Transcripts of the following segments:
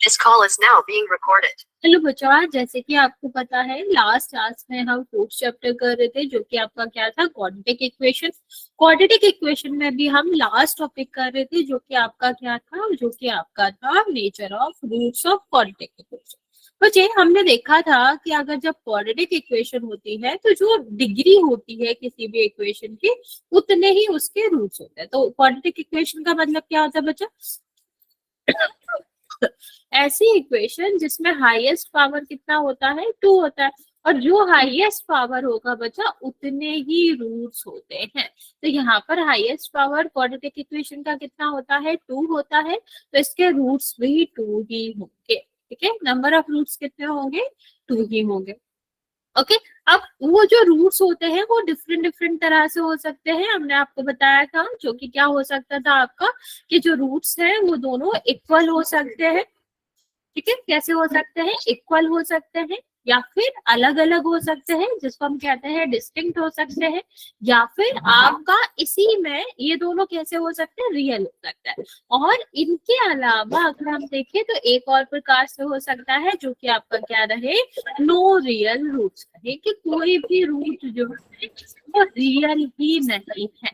This call is now being recorded. Hello बच्चों, जैसे कि आपको पता है लास्ट क्लास में हम फोर्थ चैप्टर कर रहे थे जो कि आपका क्या था, क्वाड्रेटिक इक्वेशन। क्वाड्रेटिक इक्वेशन में भी हम लास्ट टॉपिक कर रहे थे जो कि आपका क्या था, जो कि आपका था nature of roots of quadratic equation. बच्चे हमने देखा था कि अगर जब क्वाड्रेटिक इक्वेशन होती है तो जो डिग्री होती है किसी भी इक्वेशन की उतने ही उसके रूट्स होते हैं। तो क्वाड्रेटिक इक्वेशन का मतलब क्या होता है बच्चा? ऐसी इक्वेशन जिसमें हाईएस्ट पावर कितना होता है, 2 होता है, और जो हाईएस्ट पावर होगा बच्चा उतने ही रूट्स होते हैं। तो यहाँ पर हाईएस्ट पावर क्वाड्रेटिक इक्वेशन का कितना होता है, 2 होता है, तो इसके रूट्स भी 2 ही होंगे। ठीक है, नंबर ऑफ रूट्स कितने होंगे, 2 ही होंगे। ओके अब वो जो रूट्स होते हैं वो डिफरेंट डिफरेंट तरह से हो सकते हैं। हमने आपको बताया था जो कि क्या हो सकता था आपका, कि जो रूट्स हैं वो दोनों इक्वल हो सकते हैं। ठीक है, कैसे हो सकते हैं, इक्वल हो सकते हैं, या फिर अलग अलग हो सकते हैं जिसको हम कहते हैं डिस्टिंक्ट हो सकते हैं, या फिर आपका इसी में ये दोनों कैसे हो सकते हैं, रियल हो सकता है। और इनके अलावा अगर हम देखें तो एक और प्रकार से हो सकता है जो कि आपका क्या रहे, नो रियल रूट्स रहे, कि कोई भी रूट जो है वो रियल ही नहीं है।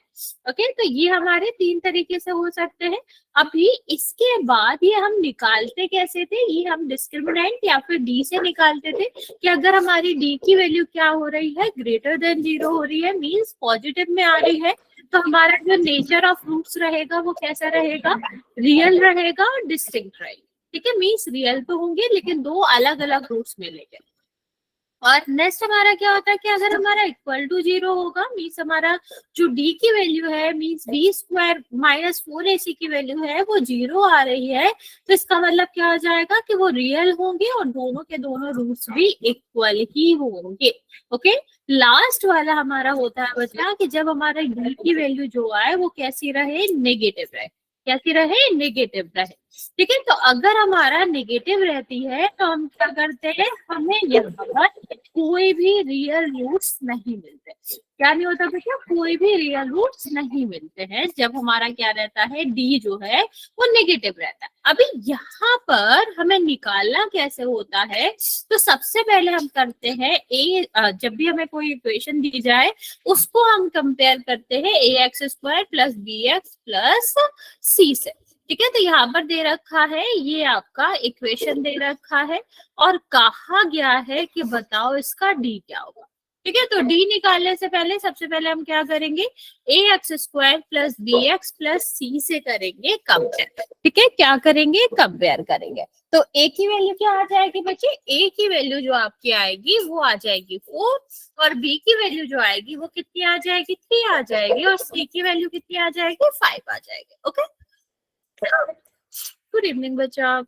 ओके तो ये हमारे 3 तरीके से हो सकते हैं। अभी इसके बाद ये हम निकालते कैसे थे, ये हम डिस्क्रिमिनेंट या फिर डी से निकालते थे कि अगर हमारी डी की वैल्यू क्या हो रही है, ग्रेटर देन 0 हो रही है, मींस पॉजिटिव में आ रही है, तो हमारा जो नेचर ऑफ रूट्स रहेगा वो कैसा रहेगा, रियल रहेगा और डिस्टिंक्ट रहेगा। ठीक है, मींस रियल तो होंगे लेकिन 2 अलग अलग रूट्स मिलेंगे। और नेक्स्ट हमारा क्या होता है कि अगर हमारा इक्वल टू 0 होगा, मीन्स हमारा जो डी की वैल्यू है, means B square minus 4ac की वैल्यू है वो 0 आ रही है, तो इसका मतलब क्या हो जाएगा कि वो रियल होंगे और दोनों के दोनों रूट्स भी इक्वल ही होंगे। ओके लास्ट वाला हमारा होता है बच्चा कि जब हमारा डी की वैल्यू जो आए वो कैसी रहे, नेगेटिव रहे। कैसी रहे, नेगेटिव रहे। ठीक है, तो अगर हमारा नेगेटिव रहती है तो हम क्या करते हैं, हमें यहाँ पर कोई भी रियल रूट्स नहीं मिलते। क्या नहीं होता बेटा, कोई भी रियल रूट्स नहीं मिलते हैं जब हमारा क्या रहता है, डी जो है वो नेगेटिव रहता है। अभी यहाँ पर हमें निकालना कैसे होता है, तो सबसे पहले हम करते हैं जब भी हमें कोई इक्वेशन दी जाए उसको हम कंपेयर करते हैं a x square plus b x plus c से। ठीक है, तो यहाँ पर दे रखा है, ये आपका इक्वेशन दे रखा है और कहा गया है कि बताओ इसका डी क्या होगा। ठीक है, तो डी निकालने से पहले सबसे पहले हम क्या करेंगे, a x square plus b x plus c से करेंगे कंपेयर। ठीक है, क्या करेंगे, कंपेयर करेंगे। तो ए की वैल्यू क्या आ जाएगी बच्चे, ए की वैल्यू जो आपकी आएगी वो आ जाएगी 4, और बी की वैल्यू जो आएगी वो कितनी आ जाएगी, 3 आ जाएगी, और सी की वैल्यू कितनी आ जाएगी, 5 आ जाएगी। ओके गुड इवनिंग बच्चा।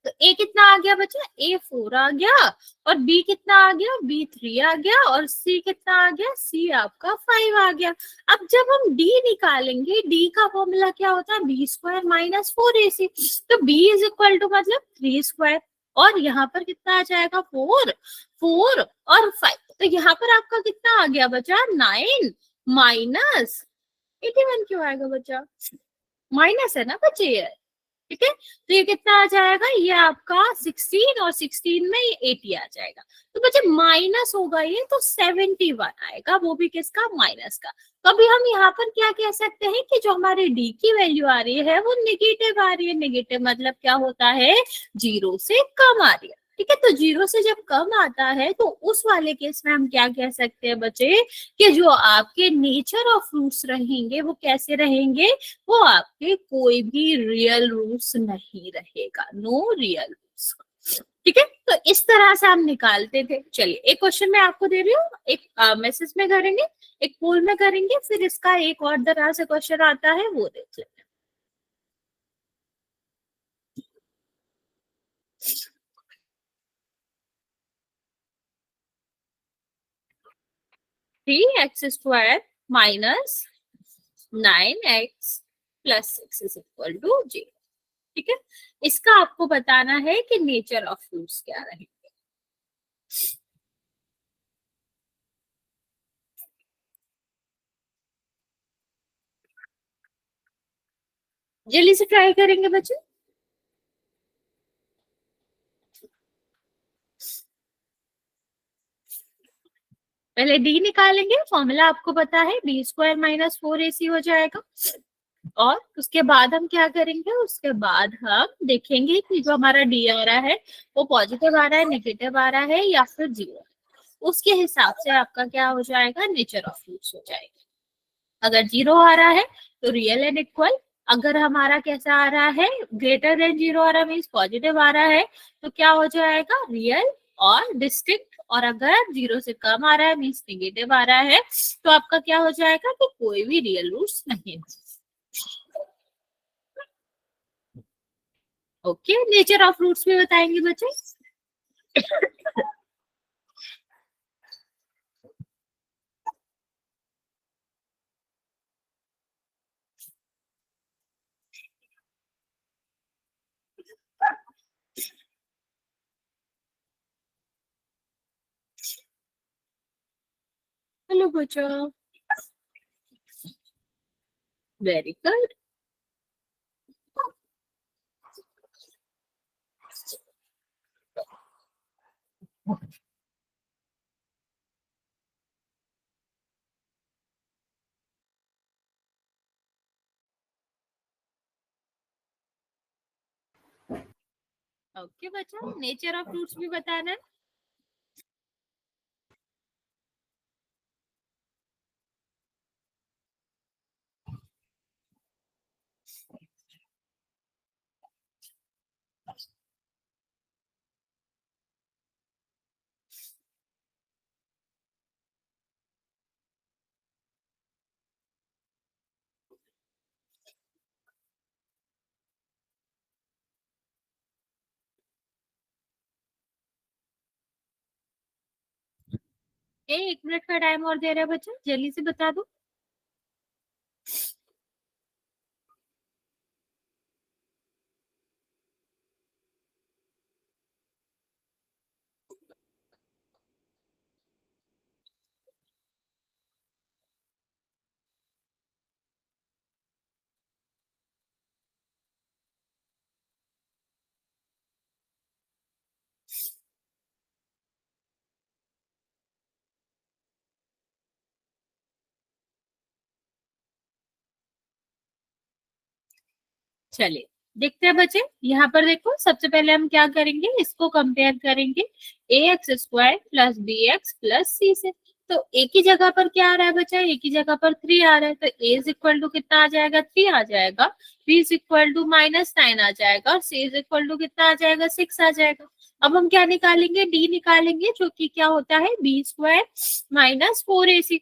तो ए कितना आ गया बच्चा, ए 4 आ गया, और बी कितना आ गया, बी 3 आ गया, और सी कितना आ गया, सी आपका 5 आ गया। अब जब हम डी निकालेंगे, डी का फॉर्मूला क्या होता है, बी स्क्वायर माइनस 4ac, तो बी इज इक्वल टू मतलब 3 स्क्वायर, और यहाँ पर कितना आ जाएगा, 4 4 और 5, तो यहाँ पर आपका कितना आ गया बच्चा, 9 माइनस 81 क्यों आएगा बच्चा, माइनस है ना बच्चे ये। ठीक है, तो ये कितना आ जाएगा, ये आपका 16, और 16 में ये 80 आ जाएगा, तो बच्चे माइनस होगा ये, तो 71 आएगा, वो भी किसका, माइनस का। तो अभी हम यहाँ पर क्या कह सकते हैं कि जो हमारी डी की वैल्यू आ रही है वो नेगेटिव आ रही है। नेगेटिव मतलब क्या होता है, 0 से कम आ रही है। ठीक है, तो 0 से जब कम आता है तो उस वाले केस में हम क्या कह सकते हैं बच्चे, कि जो आपके नेचर ऑफ फ्रूट्स रहेंगे वो कैसे रहेंगे, वो आपके कोई भी रियल रूट्स नहीं रहेगा, नो रियल रूट्स। ठीक है, तो इस तरह से हम निकालते थे। चलिए एक क्वेश्चन मैं आपको दे रही हूँ, एक मैसेज में करेंगे, एक पोल में करेंगे, फिर इसका एक और तरह से क्वेश्चन आता है वो देख लेते हैं। 3x² minus 9x plus 6 is equal to 0। ठीक है, इसका आपको बताना है कि नेचर ऑफ फ्रूट्स क्या रहेंगे। जल्दी से ट्राई करेंगे बच्चे। पहले डी निकालेंगे, फॉर्मूला आपको पता है, बी स्क्वायर माइनस 4ac हो जाएगा। और उसके बाद हम क्या करेंगे, उसके बाद हम देखेंगे कि जो हमारा डी आ रहा है वो पॉजिटिव आ रहा है, नेगेटिव आ रहा है या फिर जीरो। उसके हिसाब से आपका क्या हो जाएगा, नेचर ऑफ रूट्स हो जाएगा। अगर जीरो आ रहा है तो रियल एंड इक्वल। अगर हमारा कैसा आ रहा है, ग्रेटर देन जीरो आ रहा है, मीन्स पॉजिटिव आ रहा है, तो क्या हो जाएगा, रियल और डिस्टिंक्ट। और अगर जीरो से कम आ रहा है, मीन्स नेगेटिव आ रहा है, तो आपका क्या हो जाएगा, कि कोई भी रियल रूट्स नहीं है। ओके, नेचर ऑफ रूट्स भी बताएंगे बच्चे। हेलो बच्चों, वेरी गुड। ओके बच्चों, नेचर ऑफ रूट्स भी बताना है। एक मिनट का टाइम और दे रहे हैं बच्चा, जल्दी से बता दो। चलिए देखते हैं बच्चे, यहाँ पर देखो, सबसे पहले हम क्या करेंगे, इसको कंपेयर करेंगे a x square plus b x plus c से। तो एक ही जगह पर क्या आ रहा है बच्चा, एक ही जगह पर 3 आ रहा है, तो ए इज इक्वल टू कितना आ जाएगा, 3 आ जाएगा। बी इज इक्वल टू -9 आ जाएगा, और सी इज इक्वल टू कितना आ जाएगा, 6 आ जाएगा। अब हम क्या निकालेंगे, डी निकालेंगे, जो कि क्या होता है, बी स्क्वायर माइनस 4ac।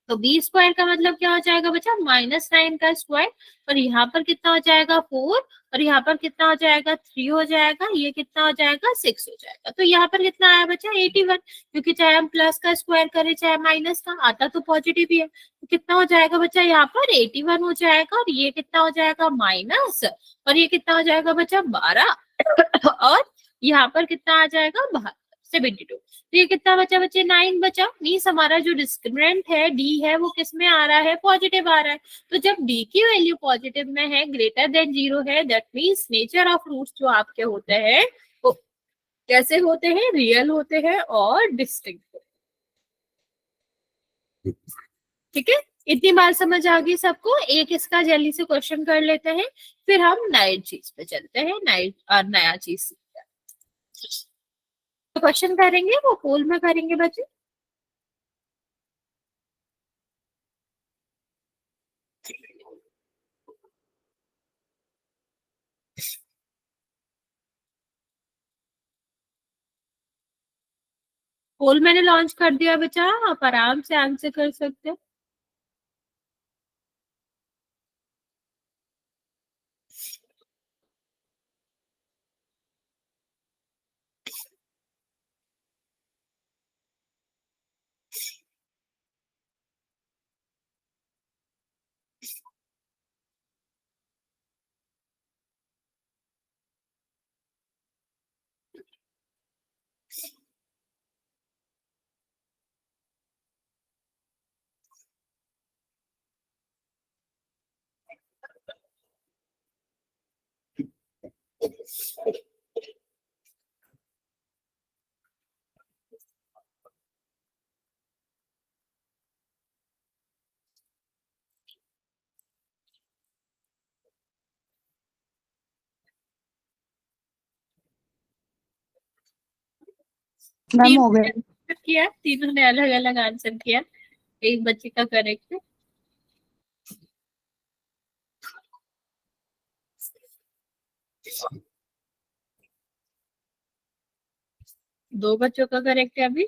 तो बी स्क्वायर का मतलब क्या हो जाएगा बच्चा, -9 का स्क्वायर। और यहाँ पर कितना हो जाएगा, 4। और यहाँ पर कितना हो जाएगा, 3 हो जाएगा। ये कितना हो जाएगा, 6 हो जाएगा। तो यहाँ पर कितना आया बच्चा, 81। क्योंकि चाहे हम प्लस का स्क्वायर करें चाहे माइनस का, आता तो पॉजिटिव ही है। तो कितना हो जाएगा बच्चा, यहाँ पर 81 हो जाएगा। और ये कितना हो जाएगा, माइनस। और ये कितना हो जाएगा बच्चा, 12। और यहाँ पर कितना आ जाएगा, 72। तो ये कितना बचा बच्चे, 9 बचा। मीन्स हमारा जो डिस्क्रिमिनेंट है डी है, वो किस में आ रहा है, पॉजिटिव आ रहा है। तो जब डी की वैल्यू पॉजिटिव में है, ग्रेटर देन जीरो है, that means nature of roots जो आपके होते हैं वो कैसे होते हैं, रियल होते हैं और डिस्टिंक्ट। ठीक है, इतनी बात समझ आ गई सबको। एक इसका जल्दी से क्वेश्चन कर लेते हैं, फिर हम नई चीज पे चलते हैं, नई और नया चीज सीखते हैं। तो क्वेश्चन करेंगे वो पोल में करेंगे बच्चे। पोल मैंने लॉन्च कर दिया बच्चा, आप आराम से आंसर कर सकते हो। मैम हो गया। किया, तीनों ने अलग अलग आंसर किया, एक बच्चे का करेक्ट है। दो बच्चों का करेक्ट है अभी।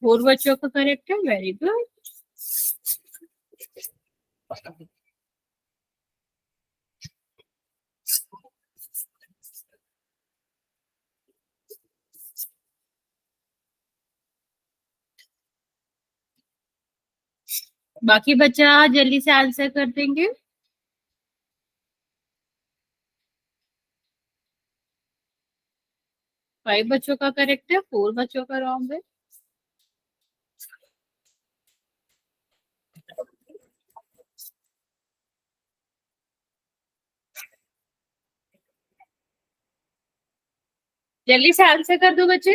और बच्चों का करेक्ट है, वेरी गुड। बाकी बच्चा जल्दी से आंसर कर देंगे। 5 बच्चों का करेक्ट है, 4 बच्चों का रॉन्ग है। जल्दी से आंसर कर दो बच्चे।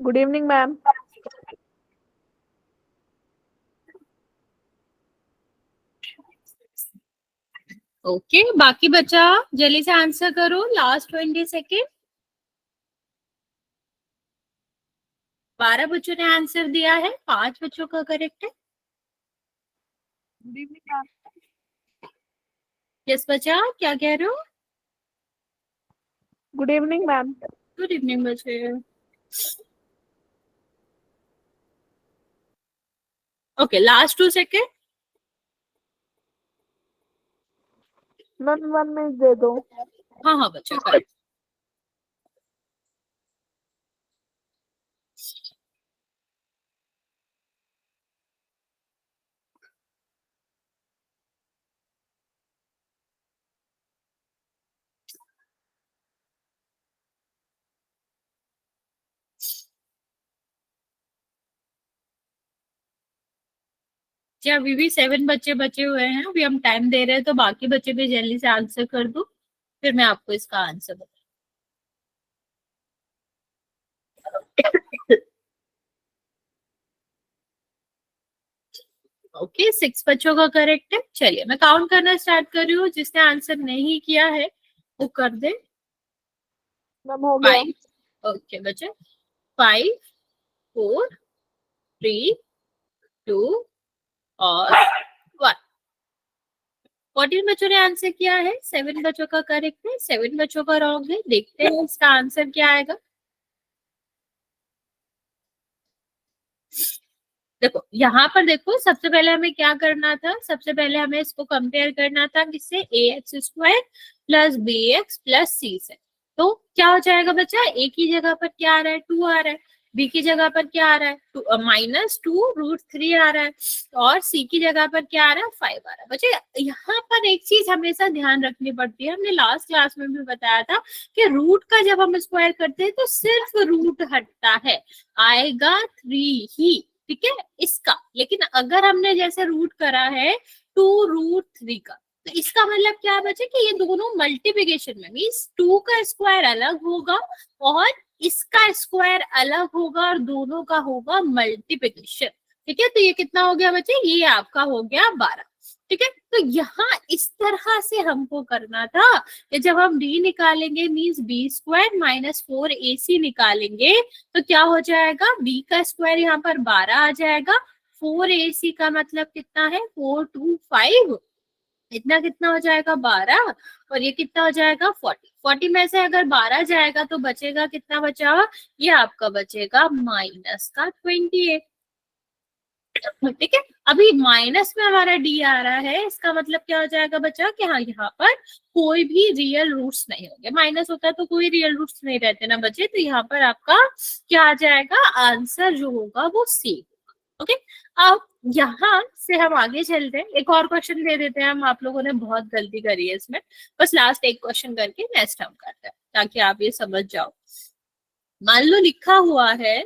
Good evening ma'am. ओके, बाकी बच्चा जल्दी से आंसर करो, लास्ट 20 सेकेंड। 12 बच्चों ने आंसर दिया है, 5 बच्चों का करेक्ट है। Good evening ma'am. यस बच्चा, क्या कह रहे हो? Good evening ma'am. Good evening बच्चे। Okay, last 2 second. Ma'am 1 minute दे दो। हाँ हाँ बच्चा, करेक्ट। जी, अभी भी 7 बच्चे बचे हुए हैं, अभी हम टाइम दे रहे हैं, तो बाकी बच्चे भी जल्दी से आंसर कर दो, फिर मैं आपको इसका आंसर बताऊँ। ओके, 6 बच्चों का करेक्ट है। चलिए मैं काउंट करना स्टार्ट कर रही हूँ, जिसने आंसर नहीं किया है वो कर दे। मैम हो गया। 5। ओके बच्चे, 5, 4, 3, 2 और 1। 14 बच्चों ने आंसर किया है, 7 बच्चों का करेक्ट है, 7 बच्चों का रॉन्ग है। देखते हैं इसका आंसर क्या आएगा। देखो यहाँ पर देखो, सबसे पहले हमें क्या करना था, सबसे पहले हमें इसको कंपेयर करना था किससे, a x square plus b x plus c से। तो क्या हो जाएगा बच्चा, ए की जगह पर क्या आ रहा है, 2 आ रहा है, बी की जगह पर क्या आ रहा है, -2√3 आ रहा है, और सी की जगह पर क्या आ रहा है, 5 आ रहा है। बच्चे यहाँ पर एक चीज हमेशा ध्यान रखनी पड़ती है, हमने लास्ट क्लास में भी बताया था कि रूट का जब हम स्क्वायर करते हैं तो सिर्फ रूट हटता है, आएगा 3 ही, ठीक है इसका। लेकिन अगर हमने जैसे रूट करा है 2√3 का, तो इसका मतलब क्या है बच्चे कि ये दोनों मल्टीप्लिकेशन में, मीन्स 2 का स्क्वायर अलग होगा और इसका स्क्वायर अलग होगा, और दोनों का होगा मल्टीप्लिकेशन। ठीक है, तो ये कितना हो गया बच्चे, ये आपका हो गया 12। ठीक है, तो यहाँ इस तरह से हमको करना था कि जब हम डी निकालेंगे मीन्स b² - 4ac निकालेंगे, तो क्या हो जाएगा, b का स्क्वायर यहाँ पर 12 आ जाएगा, 4ac का मतलब कितना है, 4 2 5, इतना कितना हो जाएगा 12 और ये कितना हो जाएगा 40। 40 में से अगर 12 जाएगा तो बचेगा कितना बचा, ये आपका बचेगा माइनस का 28। ठीक है, अभी माइनस में हमारा डी आ रहा है, इसका मतलब क्या हो जाएगा बच्चा कि हाँ यहाँ पर कोई भी रियल रूट्स नहीं होंगे। माइनस होता है तो कोई रियल रूट्स नहीं रहते ना बच्चे, तो यहाँ पर आपका क्या आ जाएगा, आंसर जो होगा वो सी। ओके, अब यहाँ से हम आगे चलते हैं, एक और क्वेश्चन दे देते हैं हम, आप लोगों ने बहुत गलती करी है इसमें, बस लास्ट एक क्वेश्चन करके नेक्स्ट हम करते हैं ताकि आप ये समझ जाओ। मान लो लिखा हुआ है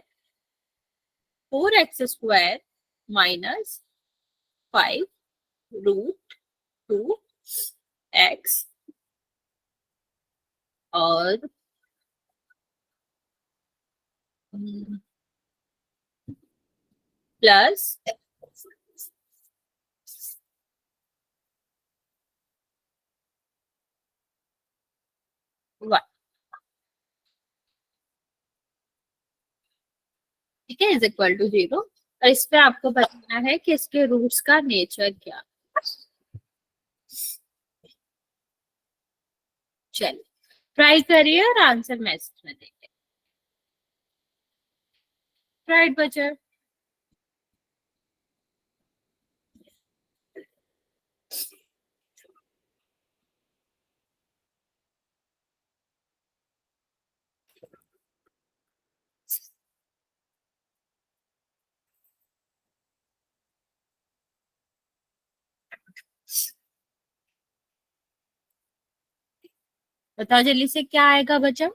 4x² माइनस 5√2x और प्लस 1। ठीक है, इज इक्वल टू 0। और इस पे आपको बताना है कि इसके रूट्स का नेचर क्या। चलिए ट्राई करिए और आंसर मैसेज में देंगे। राइट बच्चा, बताओ जल्दी से क्या आएगा बच्चा।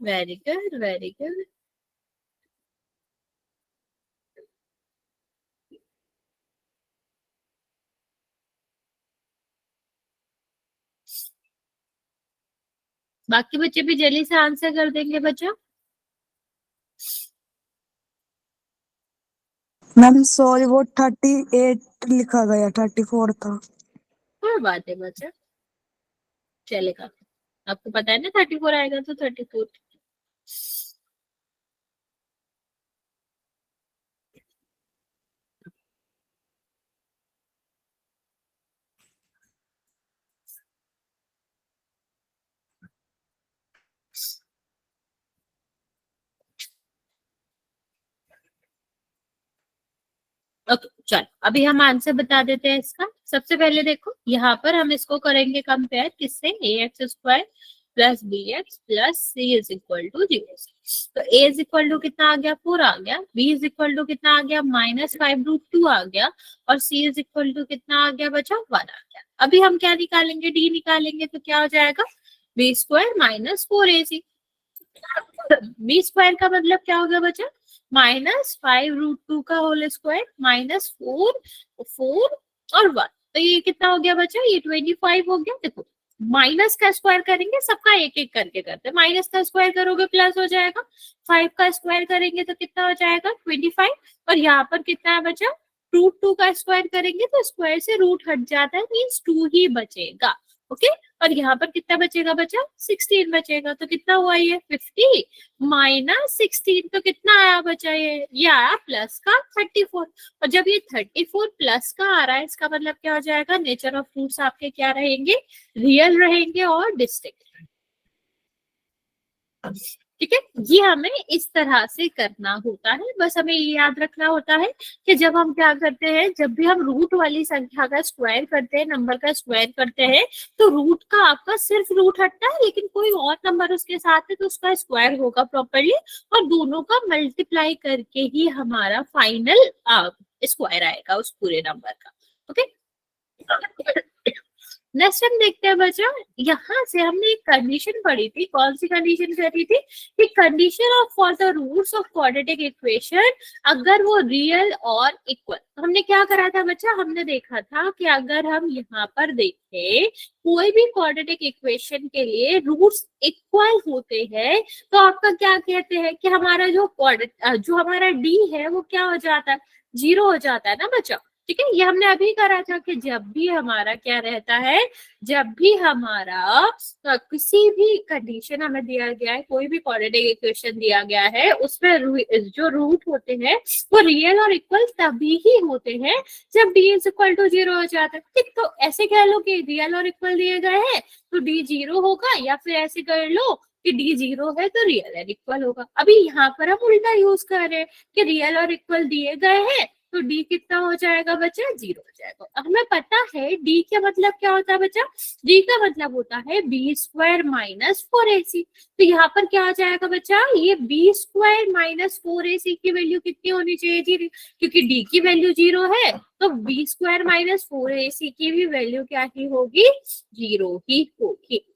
Very good very good. बाकी बच्चे भी जल्दी से आंसर कर देंगे बच्चा। मैम सॉरी, वो 38 लिखा गया, 34 था। कोई बात है बच्चा, चलेगा। आपको पता है ना 34 आएगा तो 34। ओके चलो अभी हम आंसर बता देते हैं इसका। सबसे पहले देखो यहाँ पर हम इसको करेंगे कंपेयर किससे, ax² plus bx plus c is equal to 0। तो a इज इक्वल टू कितना आ गया 4 आ गया, b इज इक्वल टू कितना आ गया -5√2 आ गया और c इज इक्वल टू कितना आ गया बचा 1 आ गया। अभी हम क्या निकालेंगे, d निकालेंगे तो क्या हो जाएगा b² माइनस 4ac। b² का मतलब क्या हो गया बचा -5√2 का होल स्क्वायर माइनस 4 और 1। तो ये कितना हो गया बचा, ये 25 हो गया। देखो माइनस का स्क्वायर करेंगे, सबका एक एक करके करते हैं। माइनस का स्क्वायर करोगे प्लस हो जाएगा, 5 का स्क्वायर करेंगे तो कितना हो जाएगा 25। और यहाँ पर कितना है बचा √2 का स्क्वायर करेंगे तो स्क्वायर से रूट हट जाता है, मीन्स 2 ही बचेगा। ओके, और यहाँ पर कितना बचेगा बचा 16 बचेगा। तो कितना हुआ ये 50 माइनस 16 तो कितना आया बचा, ये आया प्लस का 34। और जब ये 34 प्लस का आ रहा है इसका मतलब क्या हो जाएगा, नेचर ऑफ फ्रूट्स आपके क्या रहेंगे, रियल रहेंगे और डिस्टिंक्ट। ठीक है, ये हमें इस तरह से करना होता है। बस हमें ये याद रखना होता है कि जब हम क्या करते हैं, जब भी हम रूट वाली संख्या का स्क्वायर करते हैं, नंबर का स्क्वायर करते हैं, तो रूट का आपका सिर्फ रूट हटता है, लेकिन कोई और नंबर उसके साथ है तो उसका स्क्वायर होगा प्रॉपरली, और दोनों का मल्टीप्लाई करके ही हमारा फाइनल स्क्वायर आएगा उस पूरे नंबर का। ओके, नेक्स्ट हम देखते हैं बच्चा, यहाँ से हमने एक कंडीशन पढ़ी थी। कौन सी कंडीशन करी थी कि condition of for the roots of quadratic equation अगर वो रियल और इक्वल। हमने क्या करा था बच्चा, हमने देखा था कि अगर हम यहाँ पर देखें कोई भी क्वाड्रेटिक इक्वेशन के लिए रूट्स इक्वल होते हैं तो आपका क्या कहते हैं कि हमारा जो हमारा डी है वो क्या हो जाता है, 0 हो जाता है ना बच्चा। ठीक है, ये हमने अभी करा था कि जब भी हमारा क्या रहता है, जब भी हमारा किसी भी कंडीशन हमें दिया गया है, कोई भी क्वाड्रेटिक इक्वेशन दिया गया है, उसमें जो रूट होते हैं वो रियल और इक्वल तभी ही होते हैं जब डी इज इक्वल टू 0 हो जाता है। ठीक, तो ऐसे कह लो कि रियल और इक्वल दिए गए हैं तो डी 0 होगा, या फिर ऐसे कर लो कि डी 0 है तो रियल और इक्वल होगा। अभी यहाँ पर हम उल्टा यूज कर रहे हैं कि रियल और इक्वल दिए गए हैं तो डी कितना हो जाएगा बच्चा, 0 हो जाएगा। हमें पता है डी का मतलब क्या होता है बच्चा, डी का मतलब होता है बी स्क्वायर माइनस 4ac। तो यहाँ पर क्या आ जाएगा बच्चा, ये बी स्क्वायर माइनस 4ac की वैल्यू कितनी होनी चाहिए जी, क्योंकि डी की वैल्यू 0 है तो बी स्क्वायर माइनस 4ac की भी वैल्यू क्या ही होगी, 0 ही होगी।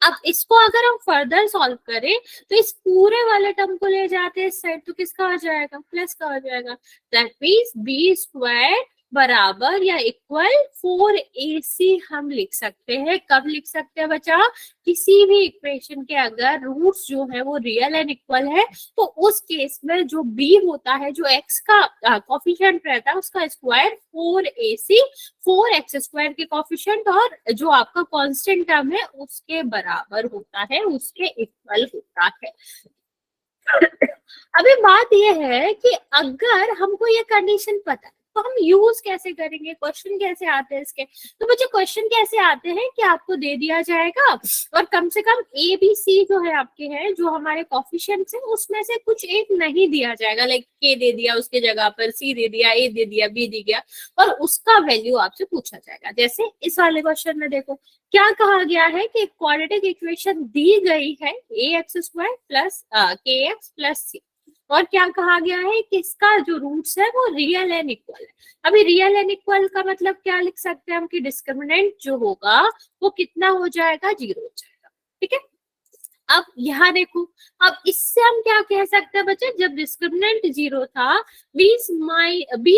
अब इसको अगर हम फर्दर सॉल्व करें तो इस पूरे वाले टर्म को ले जाते हैं इस साइड, तो किसका हो जाएगा, प्लस का हो जाएगा। दैट मीन्स बी स्क्वायर बराबर या इक्वल 4ac हम लिख सकते हैं। कब लिख सकते हैं बच्चा, किसी भी इक्वेशन के अगर रूट्स जो है वो रियल एंड इक्वल है तो उस केस में जो b होता है, जो x का कोफिशिएंट रहता है उसका स्क्वायर 4ac, 4x स्क्वायर के कोफिशिएंट और जो आपका कांस्टेंट टर्म है उसके बराबर होता है, उसके इक्वल होता है। अभी बात यह है कि अगर हमको ये कंडीशन पता है तो हम यूज कैसे करेंगे, क्वेश्चन कैसे आते हैं इसके। तो बच्चे क्वेश्चन कैसे आते हैं कि आपको दे दिया जाएगा और कम से कम ए बी सी जो है आपके हैं, जो हमारे कोफिशिएंट्स हैं उसमें से कुछ एक नहीं दिया जाएगा, लाइक के दे दिया उसके जगह पर सी दे दिया, ए दे दिया, बी दे दिया, और उसका वैल्यू आपसे पूछा जाएगा। जैसे इस वाले क्वेश्चन में देखो क्या कहा गया है कि क्वाड्रेटिक इक्वेशन दी गई है ए एक्स स्क्वायर प्लस के एक्स प्लस सी, और क्या कहा गया है कि इसका जो रूट्स है वो रियल एंड इक्वल है। अभी रियल एंड इक्वल का मतलब क्या लिख सकते हैं हम कि डिस्क्रिमिनेंट जो होगा वो कितना हो जाएगा, 0 हो जाएगा। ठीक है, अब यहाँ देखो, अब इससे हम क्या कह सकते हैं बच्चे, जब डिस्क्रिमिनेंट 0 था बी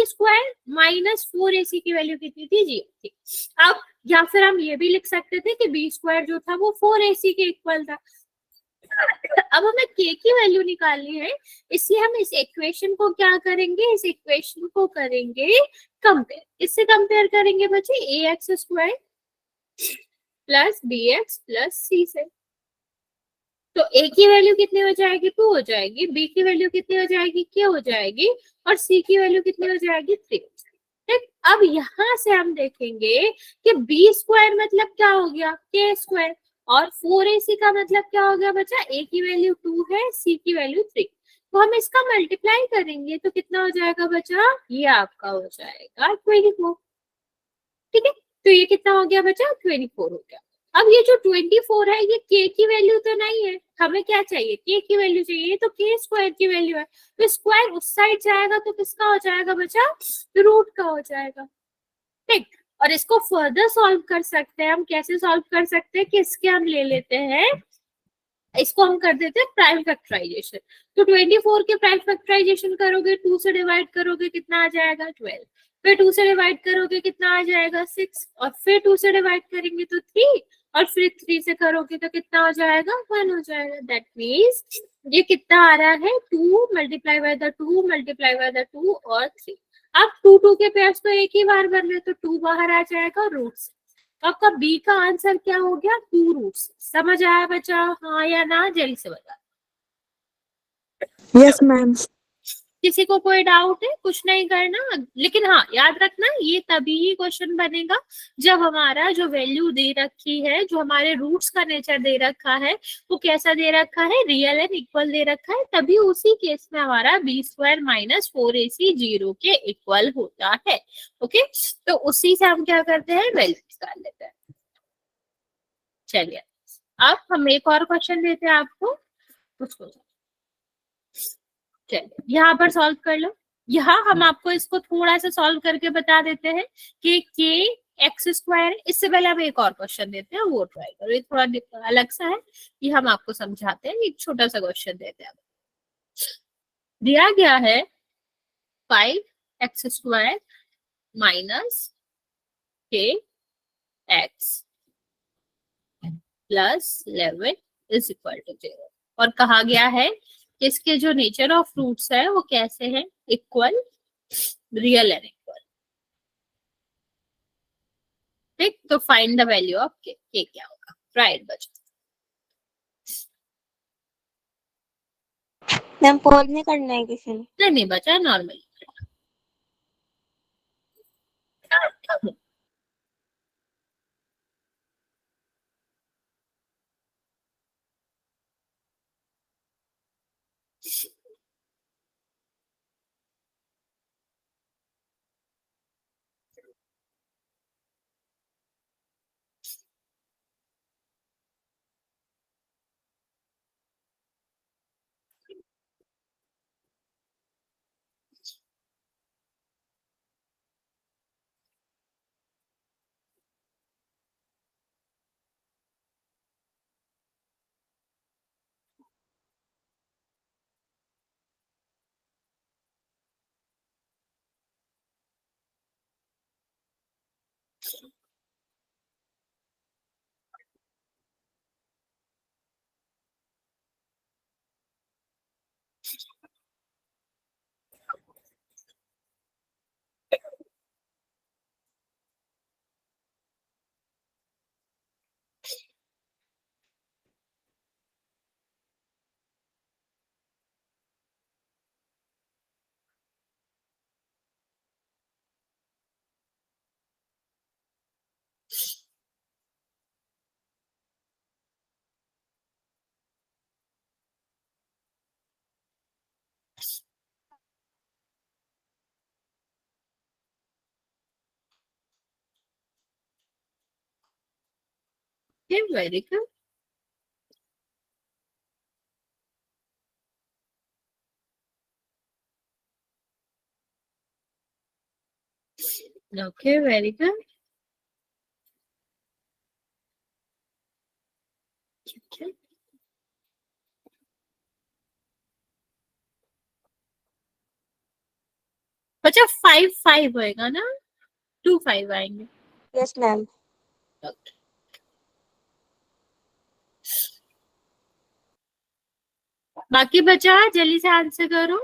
स्क्वायर माइनस 4ac की वैल्यू कितनी थी, 0 थी। अब या फिर हम ये भी लिख सकते थे कि बी स्क्वायर जो था वो 4ac के इक्वल था। अब हमें k की वैल्यू निकालनी है, इसलिए हम इस इक्वेशन को क्या करेंगे, इस इक्वेशन को करेंगे कंपेयर। इससे कंपेयर करेंगे बच्चे a x square plus b x plus c से। तो a की वैल्यू कितनी हो जाएगी, 2 हो जाएगी, b की वैल्यू कितनी हो जाएगी, k हो जाएगी, और c की वैल्यू कितनी हो जाएगी, 3 हो जाएगी। ठीक, अब यहाँ से हम देखेंगे कि b स्क्वायर मतलब क्या हो गया, k स्क्वायर, और 4ac का मतलब क्या हो गया बच्चा, a की वैल्यू 2 है, c की वैल्यू 3। तो हम इसका मल्टीप्लाई करेंगे तो कितना हो जाएगा बच्चा, ये आपका हो जाएगा 24। ठीक है, तो ये कितना हो गया बच्चा, 24 हो गया। अब ये जो 24 है ये k की वैल्यू तो नहीं है, हमें क्या चाहिए, k की वैल्यू चाहिए, तो k स्क्वायर की वैल्यू है, तो स्क्वायर उस साइड जाएगा तो किसका हो जाएगा बच्चा, रूट का हो जाएगा। ठीक, और इसको फर्दर सॉल्व कर सकते हैं हम, कैसे सॉल्व कर सकते हैं कि इसके हम ले लेते हैं, इसको हम कर देते हैं प्राइम फैक्टराइजेशन। तो 24 के प्राइम फैक्टराइजेशन करोगे, 2 से डिवाइड करोगे कितना आ जाएगा, 12, फिर 2 से डिवाइड करोगे कितना आ जाएगा, 6, और फिर 2 से डिवाइड करेंगे तो 3, और फिर 3 से करोगे तो कितना हो जाएगा, 1 हो जाएगा। दैट मीन्स ये कितना आ रहा है, 2 multiply by the 2 multiply by the 2 और 3। अब 2 के पेयर्स तो एक ही बार बन रहे, तो 2 बाहर आ जाएगा रूट से। आपका बी का आंसर क्या हो गया, 2 रूट्स। समझ आया बच्चा, हाँ या ना, जल्दी से बता। Yes ma'am. किसी को कोई डाउट है? कुछ नहीं करना, लेकिन हाँ याद रखना ये तभी ही क्वेश्चन बनेगा जब हमारा जो वैल्यू दे रखी है, जो हमारे रूट्स का नेचर दे रखा है वो कैसा दे रखा है, रियल एंड इक्वल दे रखा है, तभी उसी केस में हमारा बी स्क्वायर माइनस 4ac 0 के इक्वल होता है। ओके, तो उसी से हम क्या करते हैं, वैल्यू निकाल लेते हैं। चलिए अब हम एक और क्वेश्चन देते हैं आपको, उसको चलिए यहाँ पर सॉल्व कर लो। यहाँ हम आपको इसको थोड़ा सा सॉल्व करके बता देते हैं कि के एक्स स्क्वायर है। इससे पहले हम एक और क्वेश्चन देते हैं, वो ट्राई करो, ये थोड़ा अलग सा है, ये हम आपको समझाते हैं। एक छोटा सा क्वेश्चन देते हैं। दिया गया है 5x square minus k x plus 11 is equal to 0, और कहा गया है कि इसके जो नेचर ऑफ रूट्स है वो कैसे हैं, इक्वल, रियल एंड इक्वल। ठीक, तो फाइंड द वैल्यू ऑफ के क्या होगा, राइट बच्चों? मैम पोल नहीं करना है किसी ने? नहीं बचा, normal. Very good. Okay, very good. बच्चा 5 5 होएगा ना, 2 5 आएंगे। Yes ma'am. बाकी बचा जल्दी से आंसर करो।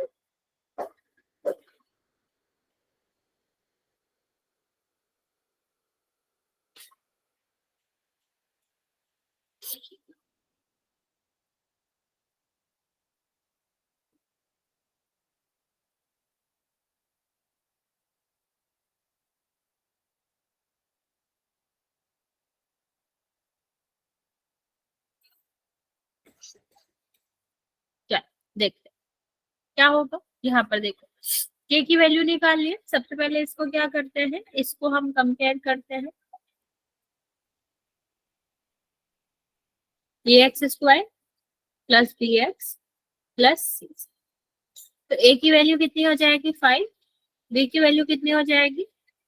देखते क्या होगा। यहाँ पर देखो के की वैल्यू निकाल लिए। सबसे पहले इसको क्या करते हैं, इसको हम कंपेयर करते हैं, a x square plus b x plus c. तो ए की वैल्यू कितनी हो जाएगी 5, बी की वैल्यू कितनी हो जाएगी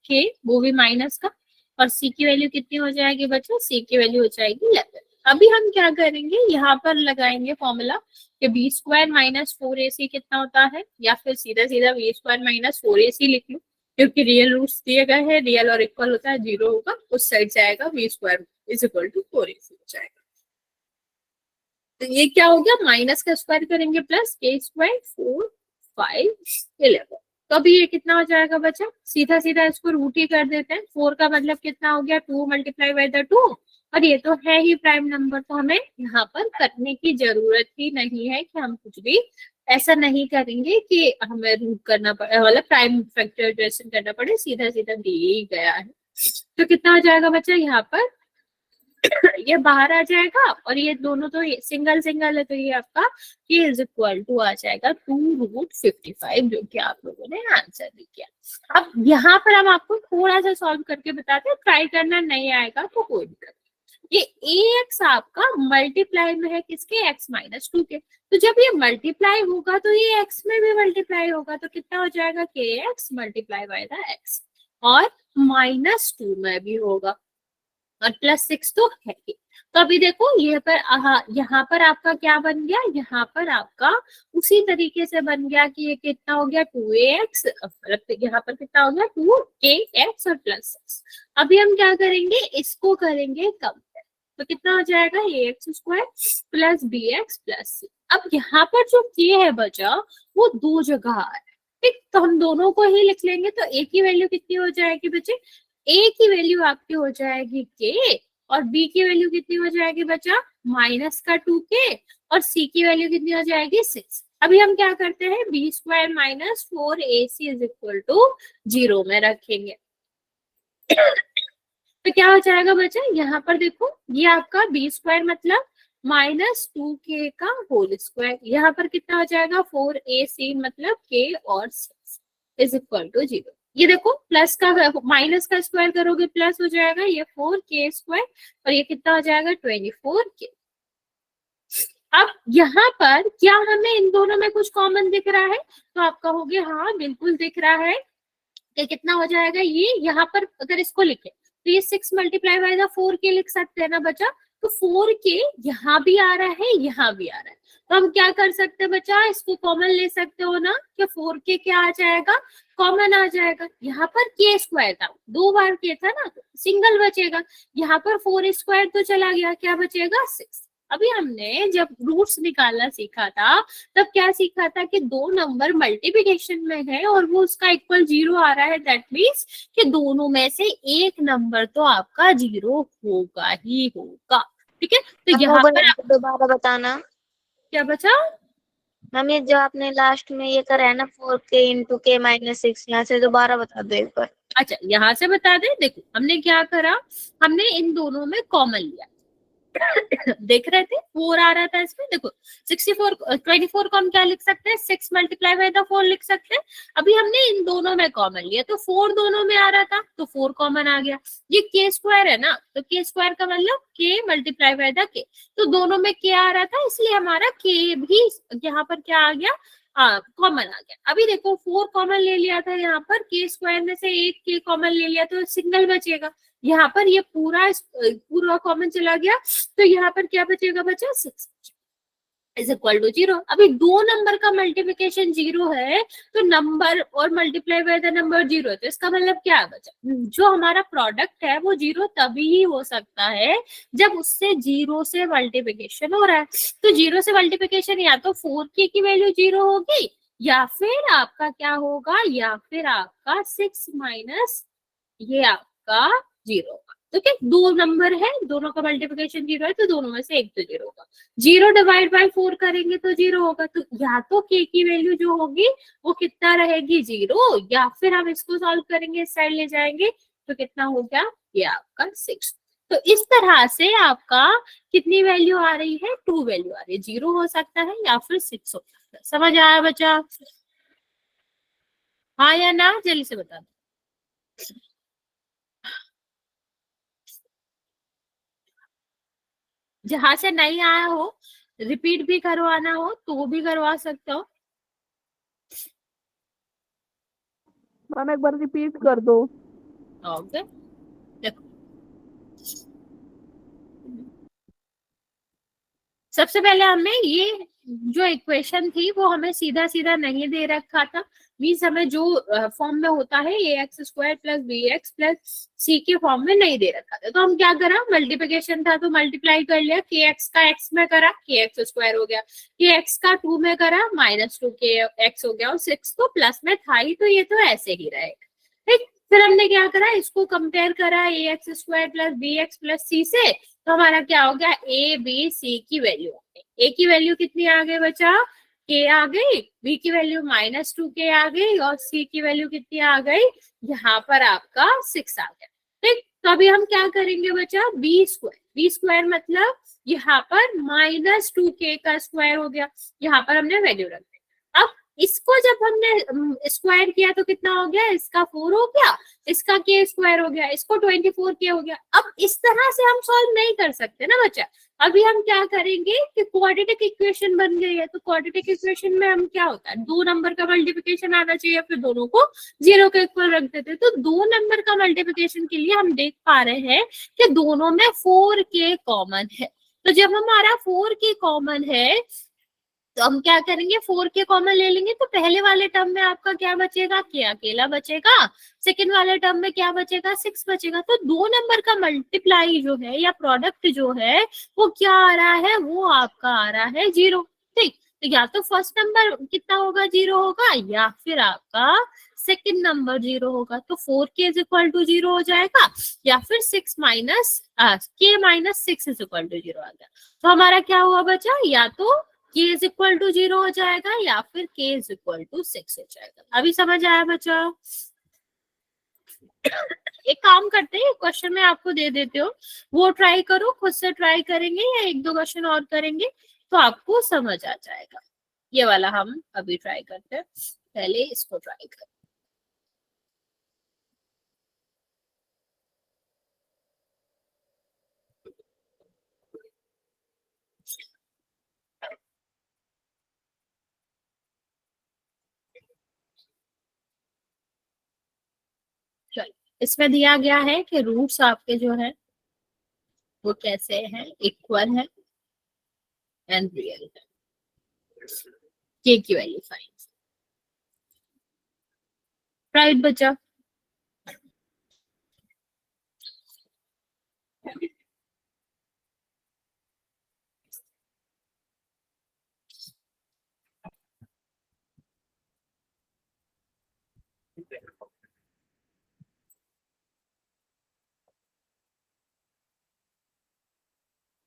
के, वो भी माइनस का, और सी की वैल्यू कितनी हो जाएगी बच्चों, सी की वैल्यू हो जाएगी 11। अभी हम क्या करेंगे, यहाँ पर लगाएंगे फॉर्मूला कि बी स्क्वायर माइनस 4ac कितना होता है, या फिर सीधा सीधा बी स्क्वायर माइनस 4ac लिख लो, क्योंकि रियल रूट्स दिए गए हैं, रियल और इक्वल होता है 0 होगा, उस साइड जाएगा, b square is equal to 4ac हो जाएगा। तो ये क्या हो गया, माइनस का स्क्वायर करेंगे प्लस के स्क्वायर 4 5 11। तो अभी ये कितना हो जाएगा बच्चा, सीधा सीधा इसको रूट ही कर देते हैं। 4 का मतलब कितना हो गया, 2 मल्टीप्लाई बाय द 2, और ये तो है ही प्राइम नंबर, तो हमें यहाँ पर करने की जरूरत ही नहीं है कि हम कुछ भी ऐसा नहीं करेंगे कि हमें रूट करना पड़े, मतलब प्राइम फैक्टराइजेशन करना पड़े, सीधा सीधा दे ही गया है। तो कितना हो जाएगा बच्चा यहाँ पर ये बाहर आ जाएगा और ये दोनों तो सिंगल सिंगल है, तो ये आपका k इज इक्वल टू आ जाएगा 2√55, जो कि आप लोगों ने आंसर भी किया। अब यहाँ पर हम आपको थोड़ा सा सॉल्व करके बताते हैं, ट्राई करना नहीं आएगा तो कोई दिक्कत नहीं। ये ax आपका मल्टीप्लाई में है किसके, x माइनस 2 के, तो जब ये मल्टीप्लाई होगा तो ये x में भी मल्टीप्लाई होगा, तो कितना हो जाएगा kx multiply by the x, और -2 में भी होगा, और +6 तो है ही। तो अभी देखो ये पर यहाँ पर आपका क्या बन गया, यहाँ पर आपका उसी तरीके से बन गया कि ये कितना हो गया 2ax, मतलब यहाँ पर कितना हो गया 2ax और +6। अभी हम क्या करेंगे, इसको करेंगे कंपेयर, तो कितना हो जाएगा ax² + bx + c। अब यहाँ पर जो k है बचा वो दो जगह आ रहा है, ठीक, तो हम दोनों को ही लिख लेंगे, तो a की वैल्यू कितनी हो जाएगी बच्चे, a की वैल्यू आपकी हो जाएगी k, और b की वैल्यू कितनी हो जाएगी बच्चा -2k, और c की वैल्यू कितनी हो जाएगी 6। अभी हम क्या करते हैं, b² - 4ac = 0 में रखेंगे। तो क्या हो जाएगा बच्चा, यहाँ पर देखो ये आपका b² मतलब -2k का होल स्क्वायर, यहाँ पर कितना हो जाएगा 4ac मतलब k और 6 = 0। ये देखो प्लस का माइनस का स्क्वायर करोगे प्लस हो जाएगा, ये 4k² और ये कितना हो जाएगा 24k। अब यहाँ पर क्या हमें इन दोनों में कुछ कॉमन दिख रहा है, तो आप कहोगे हाँ बिल्कुल दिख रहा है, कि कितना हो जाएगा ये, यहाँ पर अगर इसको लिखे तो ये 6 मल्टीप्लाई बाय द 4k लिख सकते हैं ना बच्चा, तो 4k यहाँ भी आ रहा है यहाँ भी आ रहा है, तो हम क्या कर सकते हैं बच्चा, इसको कॉमन ले सकते हो ना, कि 4k क्या आ जाएगा, कॉमन आ जाएगा। यहाँ पर k² था, 2 बार k था ना, तो सिंगल बचेगा, यहाँ पर 4² तो चला गया, क्या बचेगा 6। अभी हमने जब रूट्स निकालना सीखा था तब क्या सीखा था कि दो नंबर मल्टीप्लिकेशन में है और वो उसका इक्वल 0 आ रहा है, दैट मीन्स कि दोनों में से एक नंबर तो आपका 0 होगा ही होगा, ठीक है। तो यहाँ पर दोबारा बताना क्या बचा, मैम, ये जो आपने लास्ट में ये करा है ना 4k × k - 6, यहाँ से दोबारा बता दो एक बार। अच्छा यहाँ से बता दें, देखो हमने क्या करा, हमने इन दोनों में कॉमन लिया, देख रहे थे 4 आ रहा था इसमें, देखो 24 को हम क्या लिख सकते हैं, 6 मल्टीप्लाई बाय द 4 लिख सकते हैं। अभी हमने इन दोनों में कॉमन लिया, तो 4 दोनों में आ रहा था तो 4 कॉमन आ गया। ये k² है ना, तो k² का मतलब k multiply by the k, तो दोनों में k आ रहा था, इसलिए हमारा k भी यहाँ पर क्या आ गया, कॉमन आ गया। अभी देखो 4 कॉमन ले लिया था, यहाँ पर k² में से एक k कॉमन ले लिया तो सिंगल बचेगा, यहाँ पर ये पूरा कॉमन चला गया, तो यहाँ पर क्या बचेगा बच्चा 6 = 0। अभी दो नंबर का मल्टीप्लिकेशन 0 है, तो नंबर और मल्टीप्लाई बाय द नंबर 0 है, तो इसका मतलब क्या है बच्चा, जो हमारा प्रोडक्ट है वो 0 तभी ही हो सकता है जब उससे 0 से मल्टीप्लिकेशन हो रहा है। तो 0 से मल्टीप्लिकेशन या तो 4k की वैल्यू 0 होगी, या फिर आपका क्या होगा, या फिर आपका 6 माइनस ये आपका 0 होगा। तो क्या दो नंबर है, दोनों का मल्टीप्लिकेशन 0 है, तो दोनों में से एक तो 0 होगा। 0 डिवाइड बाय 4 करेंगे तो 0 होगा, तो या तो k की वैल्यू जो होगी वो कितना रहेगी 0, या फिर हम इसको सॉल्व करेंगे, इस साइड ले जाएंगे तो कितना हो गया, ये आपका 6। तो इस तरह से आपका कितनी वैल्यू आ रही है, 2 वैल्यू आ रही है, 0 हो सकता है या फिर 6 हो सकता है। समझ आया बच्चा, हाँ या ना, जल्दी से बता दो। जहां से नहीं आया हो, रिपीट भी करवाना हो तो भी करवा सकते हो। मैम एक बार रिपीट कर दो। ओके, देखो सबसे पहले हमें ये जो इक्वेशन थी वो हमें सीधा सीधा नहीं दे रखा था, मीन्स हमें जो फॉर्म में होता है ax² + bx + c के फॉर्म में नहीं दे रखा था, तो हम क्या करा, मल्टीप्लिकेशन था तो मल्टीप्लाई कर लिया, kx का x में करा kx² हो गया, kx का 2 में करा -2kx हो गया, और 6 तो प्लस में था ही, तो ये तो ऐसे ही रहेगा, ठीक। फिर हमने क्या करा, इसको कंपेयर करा ax² + bx + c से, तो हमारा क्या हो गया, a b c की वैल्यू, a की वैल्यू कितनी आ गई बचा के आ गई, b की वैल्यू -2k आ गई और c की वैल्यू कितनी आ गई, यहाँ पर आपका 6 आ गया। ठीक, तो अभी हम क्या करेंगे बच्चा, बी स्क्वायर मतलब यहाँ पर -2k का स्क्वायर हो गया, यहाँ पर हमने वैल्यू रख दी। अब इसको जब हमने स्क्वायर किया तो कितना हो गया, इसका 4 हो गया, इसका के स्क्वायर हो गया, इसको 24k हो गया। अब इस तरह से हम सॉल्व नहीं कर सकते ना बच्चा, अभी हम क्या करेंगे कि क्वाड्रेटिक इक्वेशन बन गई है, तो क्वाड्रेटिक इक्वेशन में हम क्या होता है, दो नंबर का मल्टीप्लिकेशन आना चाहिए, फिर दोनों को जीरो के इक्वल रख देते हैं। तो दो नंबर का मल्टीप्लिकेशन के लिए हम देख पा रहे हैं कि दोनों में 4k कॉमन है। तो जब हमारा 4k कॉमन है तो हम क्या करेंगे, 4k कॉमन ले लेंगे, तो पहले वाले टर्म में आपका क्या बचेगा, के अकेला बचेगा, सेकंड वाले टर्म में क्या बचेगा, 6 बचेगा। तो दो नंबर का मल्टीप्लाई जो है या प्रोडक्ट जो है वो क्या आ रहा है, वो आपका आ रहा है 0। ठीक, तो या तो फर्स्ट नंबर कितना होगा, 0 होगा, या फिर आपका सेकंड नंबर 0 होगा। तो 4k इज इक्वल टू 0 हो जाएगा, या फिर 6 minus k minus 6 is equal to 0 आ गया। तो हमारा क्या हुआ बचा, या तो k इज इक्वल टू 0 हो जाएगा, या फिर k इज इक्वल टू 6 हो जाएगा। अभी समझ आया बच्चा? एक काम करते हैं, क्वेश्चन में आपको दे देते हो, वो ट्राई करो, खुद से ट्राई करेंगे या एक दो क्वेश्चन और करेंगे तो आपको समझ आ जाएगा। ये वाला हम अभी ट्राई करते हैं, पहले इसको ट्राई करते हैं। चलो, इसमें दिया गया है कि रूट्स आपके जो है वो कैसे हैं, इक्वल है एंड रियल है। के की वैल्यू फाइंड, राइट बच्चा?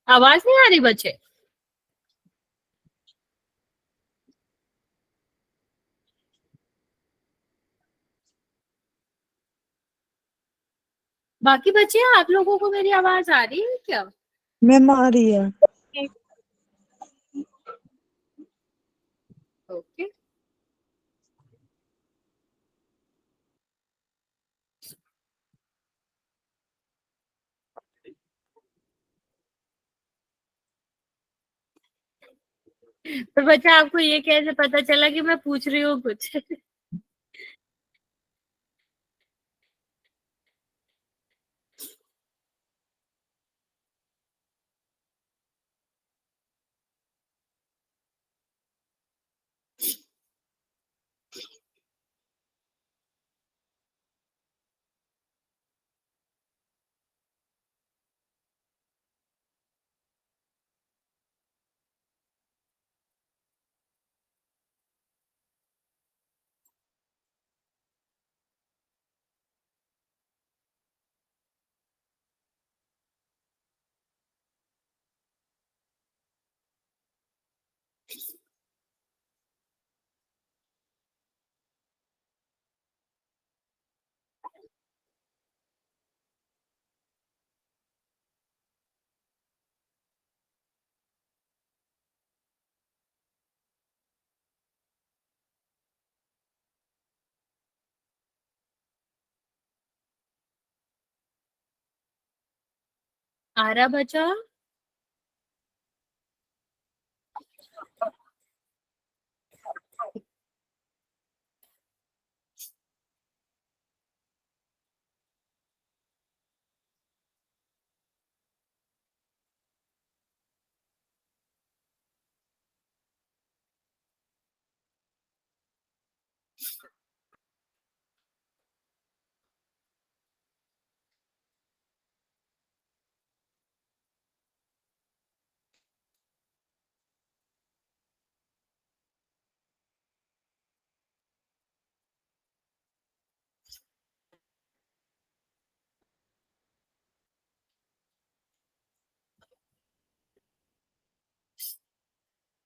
आवाज नहीं आ रही बच्चे? बाकी बच्चे, आप लोगों को मेरी आवाज आ रही है क्या? मैम आ रही है। ओके, तो बच्चा आपको ये कैसे पता चला कि मैं पूछ रही हूँ कुछ? आ रहा बच्चा?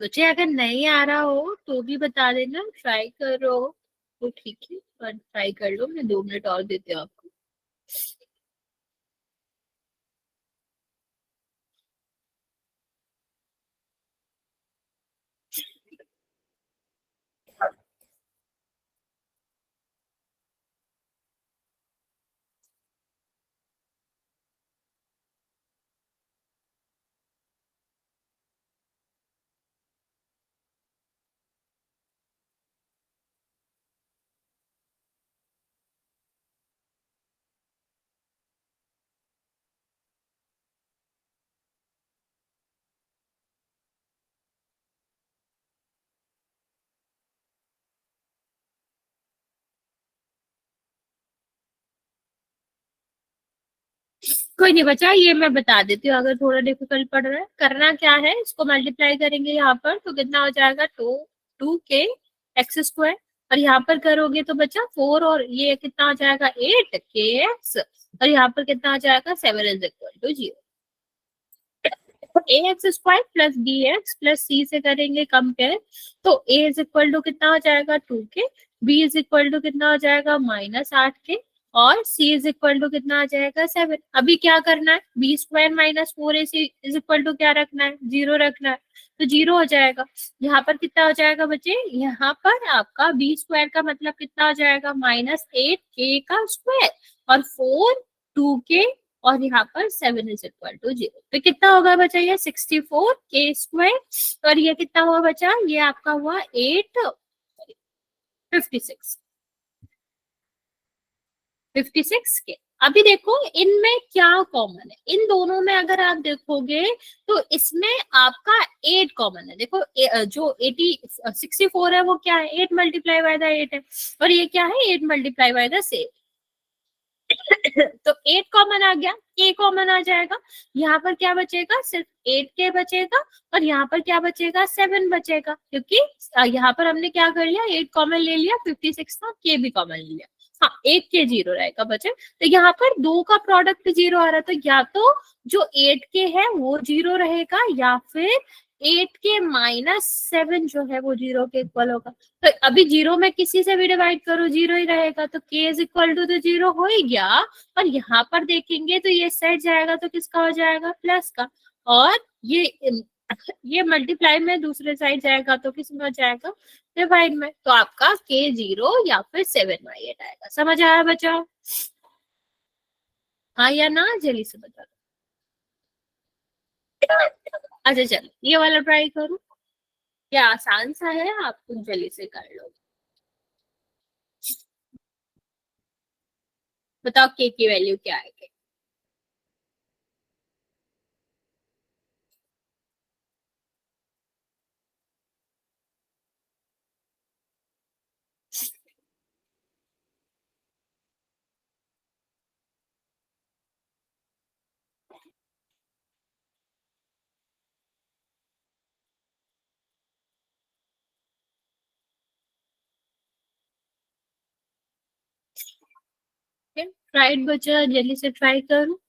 मुझे अगर नहीं आ रहा हो तो भी बता देना, ट्राई करो तो ठीक है, पर ट्राई कर लो, मैं 2 मिनट और देती हूँ आपको। कोई नहीं बचा, ये मैं बता देती हूँ, अगर थोड़ा डिफिकल्ट पड़ रहा है। करना क्या है, इसको मल्टीप्लाई करेंगे यहाँ पर तो कितना हो जाएगा, 2 के एक्स स्क्वायर, और यहाँ पर करोगे तो बचा 4, और ये कितना हो जाएगा 8 के एक्स, और यहाँ पर कितना हो जाएगा 7 = 0। A x square plus b x plus c से करेंगे कंपेयर, तो ए इज इक्वल टू कितना हो जाएगा 2 के, बी इज इक्वल टू कितना हो जाएगा -8 के, और सी इज इक्वल टू कितना आ जाएगा 7। अभी क्या करना है, b square -4ac is equal to क्या रखना है, 0 रखना है, तो 0 हो जाएगा। यहाँ पर कितना हो जाएगा बच्चे, यहाँ पर आपका बी स्क्वायर का मतलब कितना हो जाएगा, -8 के का स्क्वायर, और 4 2 के, और यहाँ पर 7 = 0, तो कितना होगा बचा, ये 64 के स्क्वायर, और ये कितना हुआ बचा, ये आपका हुआ 856 56 के। अभी देखो इनमें क्या कॉमन है, इन दोनों में अगर आप देखोगे तो इसमें आपका 8 कॉमन है। देखो जो 64 है वो क्या है, 8 मल्टीप्लाई बाय द 8 है, और ये क्या है, 8 मल्टीप्लाई बाय द 6। तो 8 कॉमन आ गया, के कॉमन आ जाएगा, यहाँ पर क्या बचेगा, सिर्फ 8 के बचेगा, और यहाँ पर क्या बचेगा, 7 बचेगा, क्योंकि यहाँ पर हमने क्या कर लिया, 8 कॉमन ले लिया, 56 था, के भी कॉमन ले लिया। हाँ, 1 के 0 रहेगा बचे, तो यहाँ पर 2 का प्रोडक्ट 0 आ रहा है, तो या तो जो 8 के है वो 0 रहेगा, या फिर 8 के -7 जो है वो 0 के इक्वल होगा। तो अभी 0 में किसी से भी डिवाइड करो 0 ही रहेगा, तो के इज इक्वल टू तो 0 हो ही गया। और यहाँ पर देखेंगे तो ये सेट जाएगा तो किसका हो जाएगा, प्लस का, और ये मल्टीप्लाई में दूसरे साइड जाएगा तो किस में हो जाएगा, डिवाइड में, तो आपका के 0 या फिर 7/8 आएगा। समझ आया बच्चा, हाँ या ना, जल्दी से बता दो। अच्छा चलो ये वाला ट्राई करो, ये आसान सा है, आप तुम जल्दी से कर लो। बताओ के की वैल्यू क्या है। राइट बच्चा, जल्दी से ट्राई करो।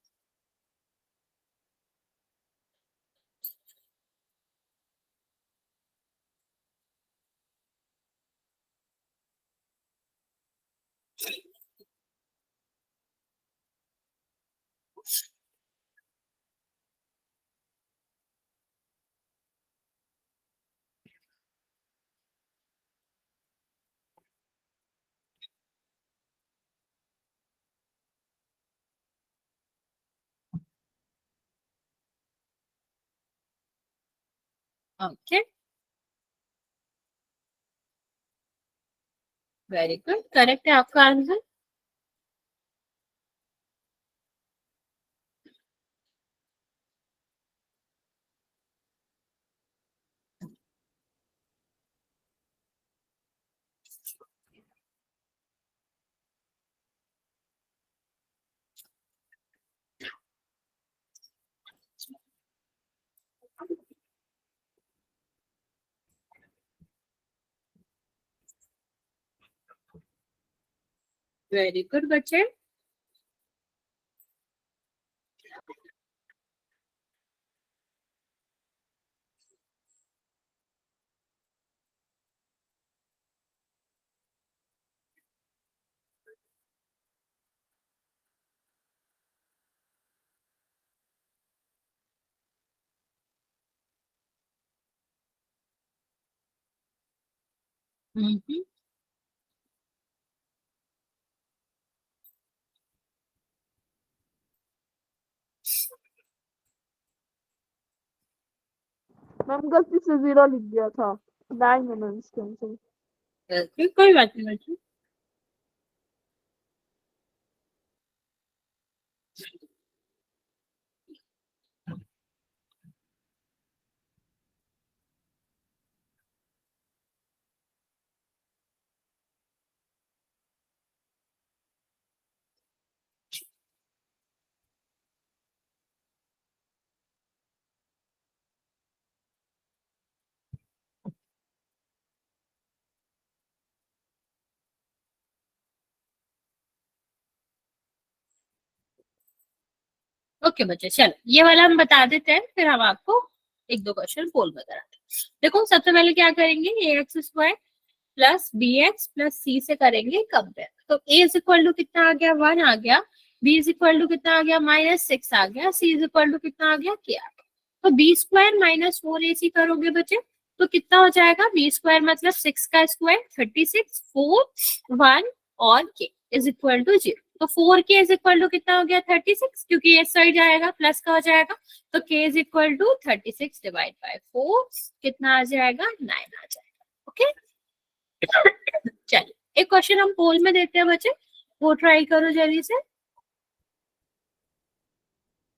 ओके, वेरी गुड, करेक्ट है आपका आंसर। वेरी गुड बच्चे, हम्म। मैम गलती से 0 लिख दिया था, 9 है मैम इसके आंसर। कोई बात नहीं बच्चों। ओके बच्चे, चलो ये वाला हम बता देते हैं, फिर हम आपको एक दो क्वेश्चन पोल में कराते हैं। देखो सबसे पहले क्या करेंगे, a x square plus b x plus c से करेंगे कंपेयर। तो ए इज इक्वल टू कितना आ गया, 1 आ गया। बी इज इक्वल टू कितना आ गया, -6 आ गया। सी इज इक्वल टू कितना आ गया, के आ गया। तो बी स्क्वायर -4ac करोगे बच्चे तो कितना हो जाएगा, बी स्क्वायर मतलब 6 का स्क्वायर 36, 4 1 और के इज इक्वल टू 0। तो 4k इज इक्वल टू कितना हो गया, 36, क्योंकि ये साइड जाएगा प्लस का हो जाएगा। तो k is equal to 36 divide by 4 कितना आ जाएगा, 9 आ जाएगा। ओके चलिए एक क्वेश्चन हम पोल में देते हैं बच्चे, वो ट्राई करो जल्दी से।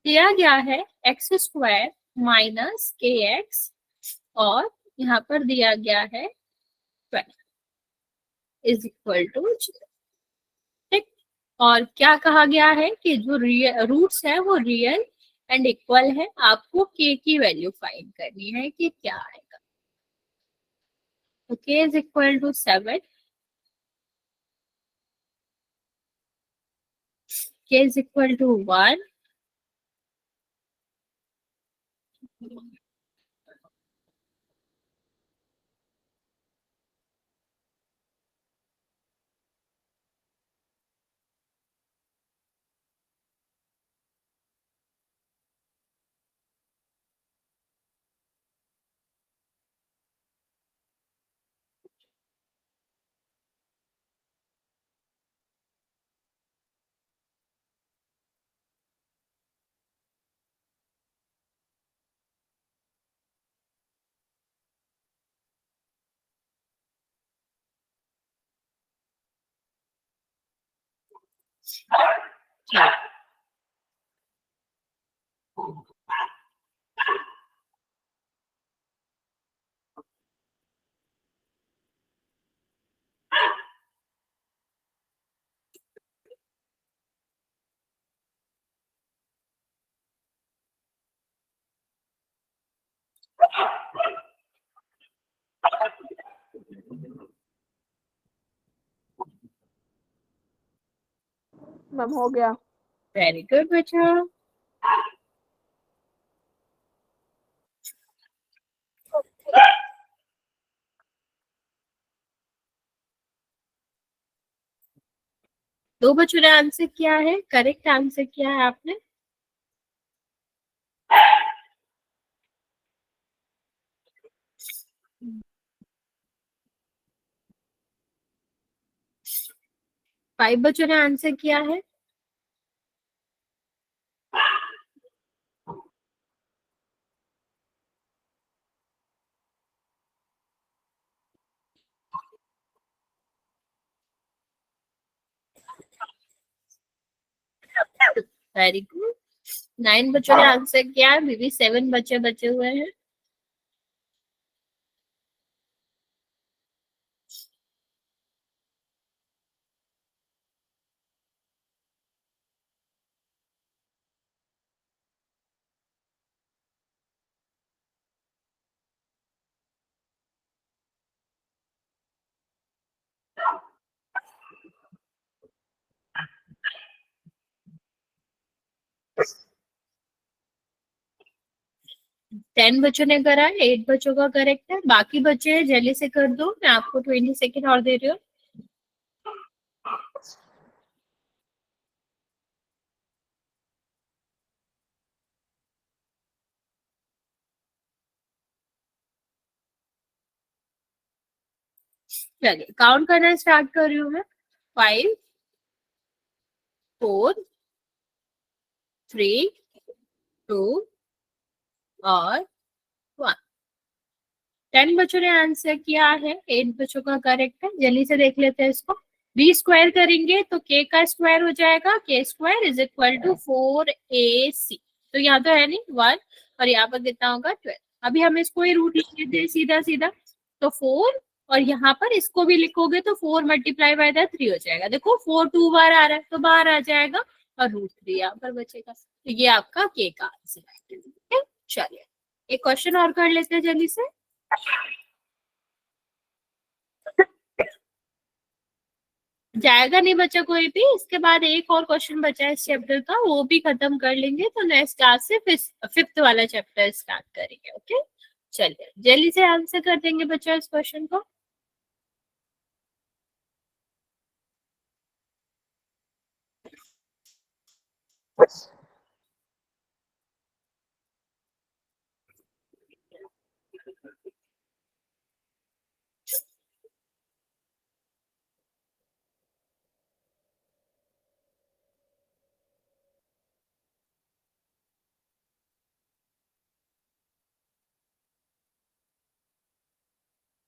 दिया गया है x square minus k x और यहाँ पर दिया गया है 12 इज इक्वल टू 0। ठीक, और क्या कहा गया है कि जो रूट्स है वो रियल एंड इक्वल है। आपको के की वैल्यू फाइंड करनी है कि क्या आएगा। तो के इज इक्वल टू 7, के इज इक्वल टू 1, मैम हो गया। वेरी गुड बच्चा। दो बच्चों ने आंसर किया है, करेक्ट आंसर किया है आपने। फाइव बच्चों ने आंसर किया है। Very good. 9 बच्चों ने आंसर किया है, अभी भी 7 बच्चे बचे हुए हैं। टेन बच्चों ने करा है, 8 बच्चों का करेक्ट है। बाकी बच्चे जल्दी से कर दो, मैं आपको 20 सेकेंड और दे रही हूँ। चलिए काउंट करना स्टार्ट कर रही हूँ मैं। 5 4 3 2 और 1। 10 बच्चों ने आंसर किया है, 8 बच्चों का करेक्ट है। जल्दी से देख लेते हैं इसको। बी स्क्वायर करेंगे तो के का स्क्वायर हो जाएगा, के square is equal to 4ac। तो यहाँ तो है नहीं 1, और यहाँ पर कितना होगा 12। अभी हम इसको ही रूट लिख लेते हैं सीधा सीधा। तो 4, और यहाँ पर इसको भी लिखोगे तो 4 मल्टीप्लाई बाय द 3 हो जाएगा। देखो 4 2 बार आ रहा है तो बाहर आ जाएगा, और √3 यहाँ पर बचेगा। तो ये आपका के का आंसर है। ठीक है, चलिए एक क्वेश्चन और कर लेते हैं जल्दी से। जाएगा नहीं बच्चा कोई भी। इसके बाद एक और क्वेश्चन बचा है इस चैप्टर का, वो भी खत्म कर लेंगे तो नेक्स्ट क्लास से फिफ्थ वाला चैप्टर स्टार्ट करेंगे। ओके, चलिए जल्दी से आंसर कर देंगे बच्चा इस क्वेश्चन को।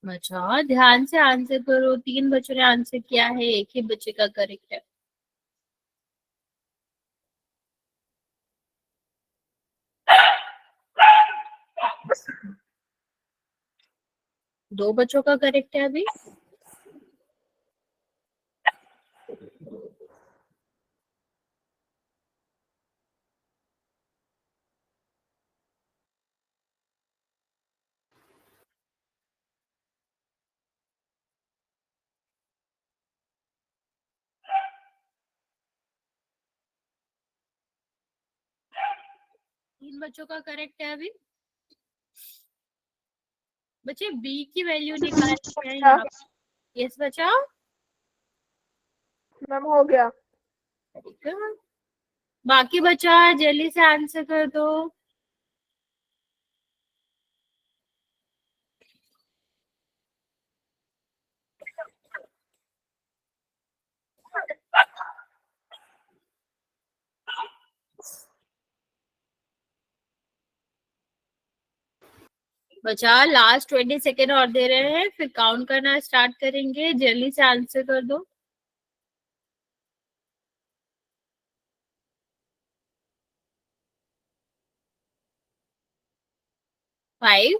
अच्छा ध्यान से आंसर करो। 3 बच्चों ने आंसर किया है, एक ही बच्चे का करेक्ट है। दो बच्चों का करेक्ट है अभी। तीन बच्चों का करेक्ट है अभी। बच्चे बी की वैल्यू निकालनी है यहाँ पर। यस बच्चा, मैम हो गया। ठीक है। बाकी बच्चा जल्दी से आंसर कर दो। बचा लास्ट 20 सेकेंड और दे रहे हैं, फिर काउंट करना स्टार्ट करेंगे। जल्दी से आंसर कर दो। 5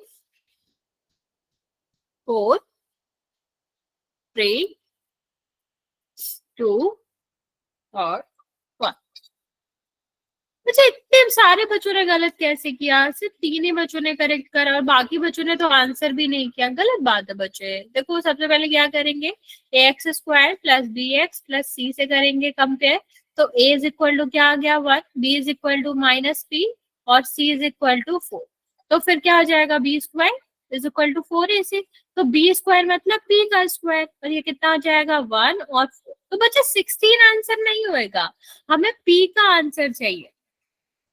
4 3 2 और 1। अच्छा इतने सारे बच्चों ने गलत कैसे किया? सिर्फ 3 ही बच्चों ने करेक्ट करा और बाकी बच्चों ने तो आंसर भी नहीं किया। गलत बात है बच्चे। देखो सबसे पहले क्या करेंगे, ax² plus bx plus c से करेंगे कंपेयर। तो a इज इक्वल टू क्या आ गया 1, b is equal to -p और c इज इक्वल टू 4। तो फिर क्या हो जाएगा, b² is equal to 4ac। तो b² मतलब p का स्क्वायर, और ये कितना हो जाएगा 1 और 4। तो बच्चे 16 आंसर नहीं होएगा, हमें p का आंसर चाहिए।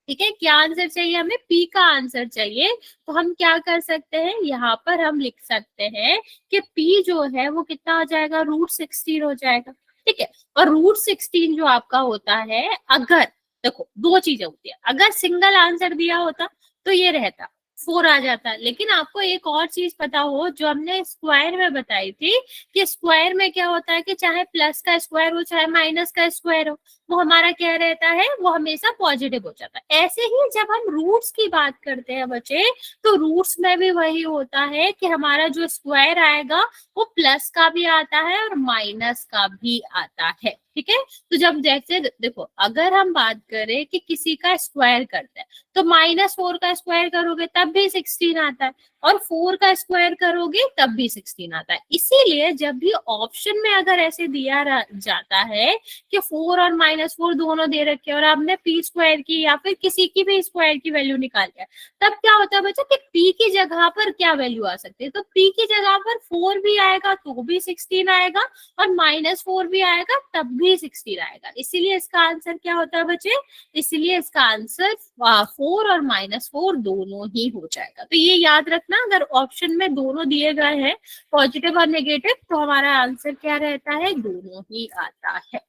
ठीक है, क्या आंसर चाहिए हमें? पी का आंसर चाहिए। तो हम क्या कर सकते हैं, यहाँ पर हम लिख सकते हैं कि पी जो है वो कितना हो जाएगा, √16 हो जाएगा। ठीक है, और √16 जो आपका होता है, अगर देखो दो चीजें होती है, अगर सिंगल आंसर दिया होता तो ये रहता 4 आ जाता। लेकिन आपको एक और चीज पता हो जो हमने स्क्वायर में बताई थी, कि स्क्वायर में क्या होता है कि चाहे प्लस का स्क्वायर हो चाहे माइनस का स्क्वायर हो, वो हमारा क्या रहता है, वो हमेशा पॉजिटिव हो जाता है। ऐसे ही जब हम रूट्स की बात करते हैं बच्चे, तो रूट्स में भी वही होता है कि हमारा जो स्क्वायर आएगा वो प्लस का भी आता है और माइनस का भी आता है। ठीक है, तो जब जैसे देखो अगर हम बात करें कि किसी का स्क्वायर करते हैं तो -4 का स्क्वायर करोगे तब भी 16 आता है, और 4 का स्क्वायर करोगे तब भी 16 आता है। इसीलिए जब भी ऑप्शन में अगर ऐसे दिया जाता है कि 4 और -4 दोनों दे रखे हैं और आपने p² की या फिर किसी की भी स्क्वायर की वैल्यू निकाल लिया, तब क्या होता है बच्चा कि p की जगह पर क्या वैल्यू आ सकती है, तो p की जगह पर 4 भी आएगा तो भी 16 आएगा, और -4 भी आएगा तब भी 16 आएगा। इसीलिए इसका आंसर क्या होता है बच्चे, इसलिए इसका आंसर 4 और -4 दोनों ही हो जाएगा। तो ये याद रखना। रखना, अगर ऑप्शन में दोनों दिए गए हैं पॉजिटिव और नेगेटिव, तो हमारा आंसर क्या रहता है, दोनों ही आता है।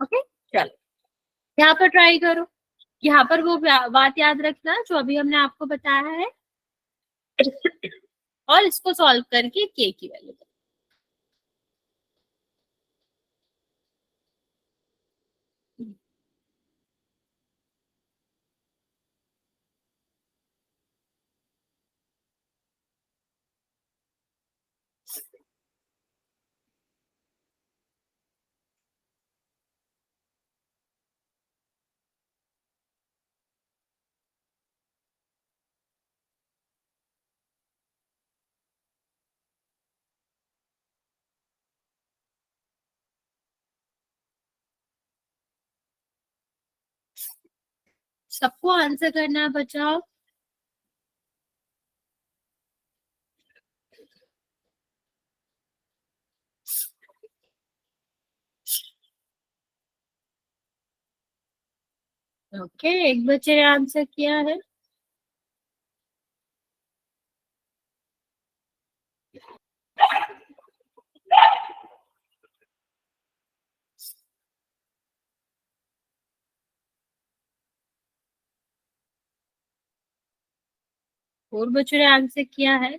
ओके, चलो यहाँ पर ट्राई करो। यहाँ पर वो बात याद रखना जो अभी हमने आपको बताया है और इसको सॉल्व करके के की वैल्यू। सबको आंसर करना है बचाओ। ओके, एक बच्चे ने आंसर किया है। और बच्चों ने आंसर किया है।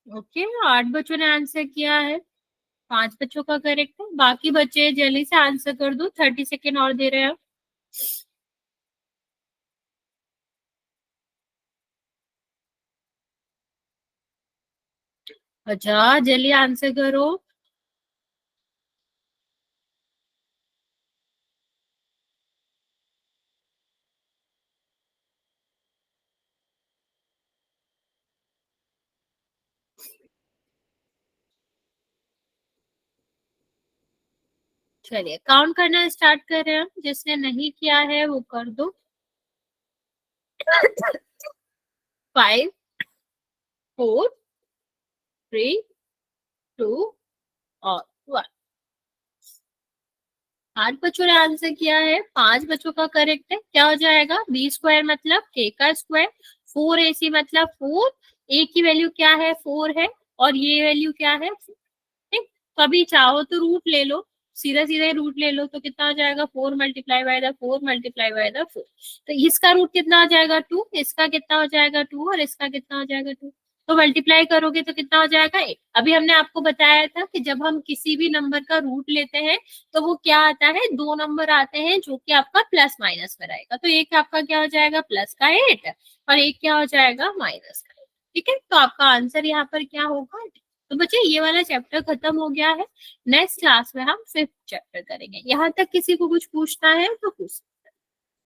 ओके, 8 बच्चों ने आंसर किया है, 5 बच्चों का करेक्ट है। बाकी बच्चे जल्दी से आंसर कर दो, 30 सेकेंड और दे रहे हैं। अच्छा, जल्दी आंसर करो। चलिए काउंट करना स्टार्ट कर रहे हैं हम, जिसने नहीं किया है वो कर दो। 5 4 3 2 और 1। 8 बच्चों ने आंसर किया है, 5 बच्चों का करेक्ट है। क्या हो जाएगा, बी स्क्वायर मतलब के का स्क्वायर, 4ac मतलब 4, ए की वैल्यू क्या है, 4 है, और ये वैल्यू क्या है, ठीक। कभी चाहो तो रूट ले लो, सीधा सीधा रूट ले लो, तो कितना हो जाएगा, 4 multiply by the 4 multiply by the 4। तो इसका रूट कितना हो जाएगा, 2, इसका कितना हो जाएगा, 2, और इसका कितना हो जाएगा, 2। तो मल्टीप्लाई करोगे तो कितना हो जाएगा, 8। अभी हमने आपको बताया था कि जब हम किसी भी नंबर का रूट लेते हैं तो वो क्या आता है, दो नंबर आते हैं जो कि आपका प्लस माइनस में रहेगा। तो एक आपका क्या हो जाएगा, प्लस का 8, और एक क्या हो जाएगा, माइनस का 8। ठीक है, तो आपका आंसर यहाँ पर क्या होगा। तो बच्चे ये वाला चैप्टर खत्म हो गया है। नेक्स्ट क्लास में हम 5th चैप्टर करेंगे। यहाँ तक किसी को कुछ पूछना है तो पूछ।